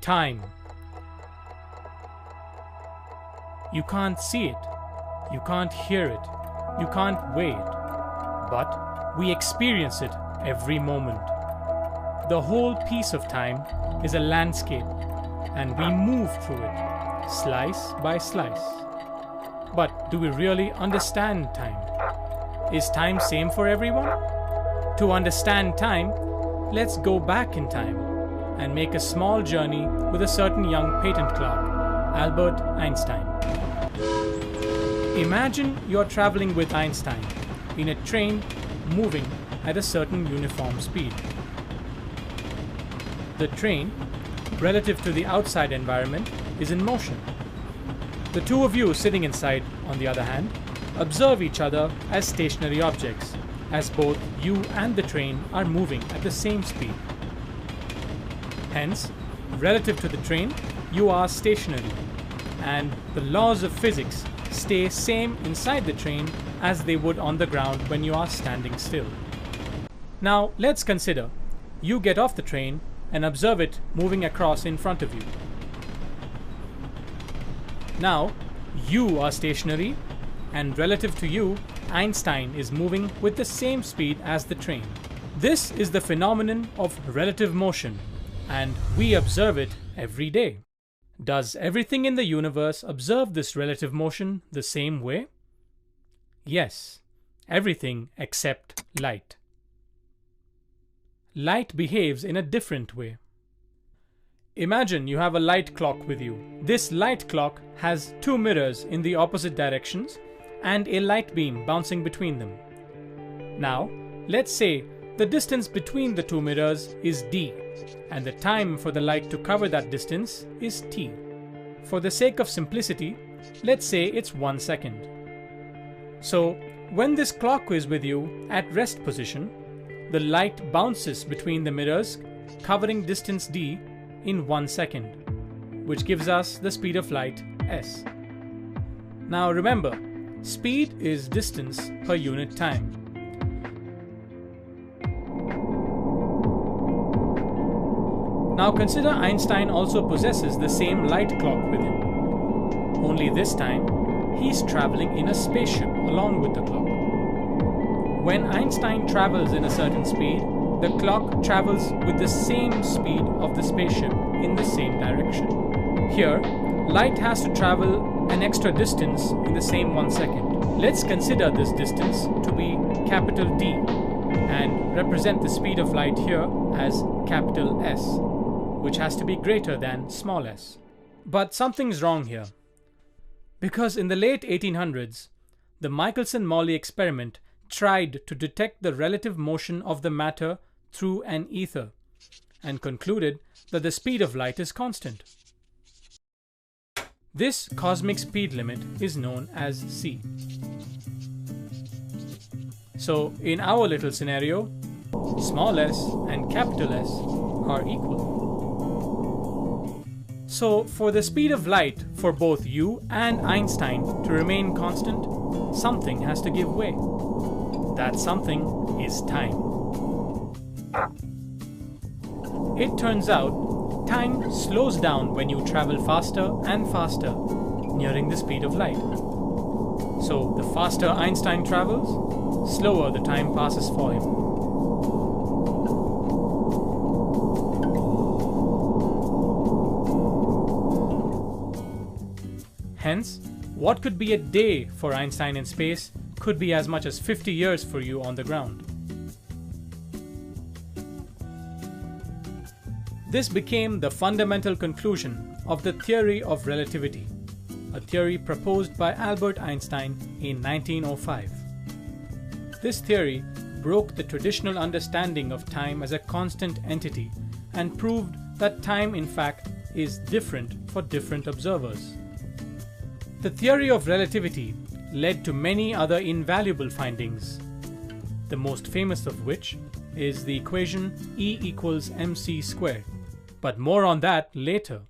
Time. You can't see it, you can't hear it, you can't weigh it, but we experience it every moment. The whole piece of time is a landscape, and we move through it, slice by slice. But do we really understand time? Is time same for everyone? To understand time, let's go back in time and make a small journey with a certain young patent clerk, Albert Einstein. Imagine you're traveling with Einstein in a train moving at a certain uniform speed. The train, relative to the outside environment, is in motion. The two of you sitting inside, on the other hand, observe each other as stationary objects, as both you and the train are moving at the same speed. Hence, relative to the train, you are stationary, and the laws of physics stay same inside the train as they would on the ground when you are standing still. Now let's consider you get off the train and observe it moving across in front of you. Now you are stationary, and relative to you, Einstein is moving with the same speed as the train. This is the phenomenon of relative motion, and we observe it every day. Does everything in the universe observe this relative motion the same way? Yes, everything except light. Light behaves in a different way. Imagine you have a light clock with you. This light clock has two mirrors in the opposite directions and a light beam bouncing between them. Now, let's say the distance between the two mirrors is d, and the time for the light to cover that distance is t. For the sake of simplicity, let's say it's 1 second. So, when this clock is with you at rest position, the light bounces between the mirrors, covering distance d in 1 second, which gives us the speed of light s. Now remember, speed is distance per unit time. Now consider Einstein also possesses the same light clock with him. Only this time, he's traveling in a spaceship along with the clock. When Einstein travels in a certain speed, the clock travels with the same speed of the spaceship in the same direction. Here, light has to travel an extra distance in the same 1 second. Let's consider this distance to be capital D and represent the speed of light here as capital S, which has to be greater than small s. But something's wrong here. Because in the late 1800s, the Michelson-Morley experiment tried to detect the relative motion of the matter through an ether and concluded that the speed of light is constant. This cosmic speed limit is known as c. So in our little scenario, small s and capital S are equal. So for the speed of light for both you and Einstein to remain constant, something has to give way. That something is time. It turns out, time slows down when you travel faster and faster, nearing the speed of light. So the faster Einstein travels, slower the time passes for him. Hence, what could be a day for Einstein in space could be as much as 50 years for you on the ground. This became the fundamental conclusion of the theory of relativity, a theory proposed by Albert Einstein in 1905. This theory broke the traditional understanding of time as a constant entity and proved that time in fact is different for different observers. The theory of relativity led to many other invaluable findings, the most famous of which is the equation E equals mc squared. But more on that later.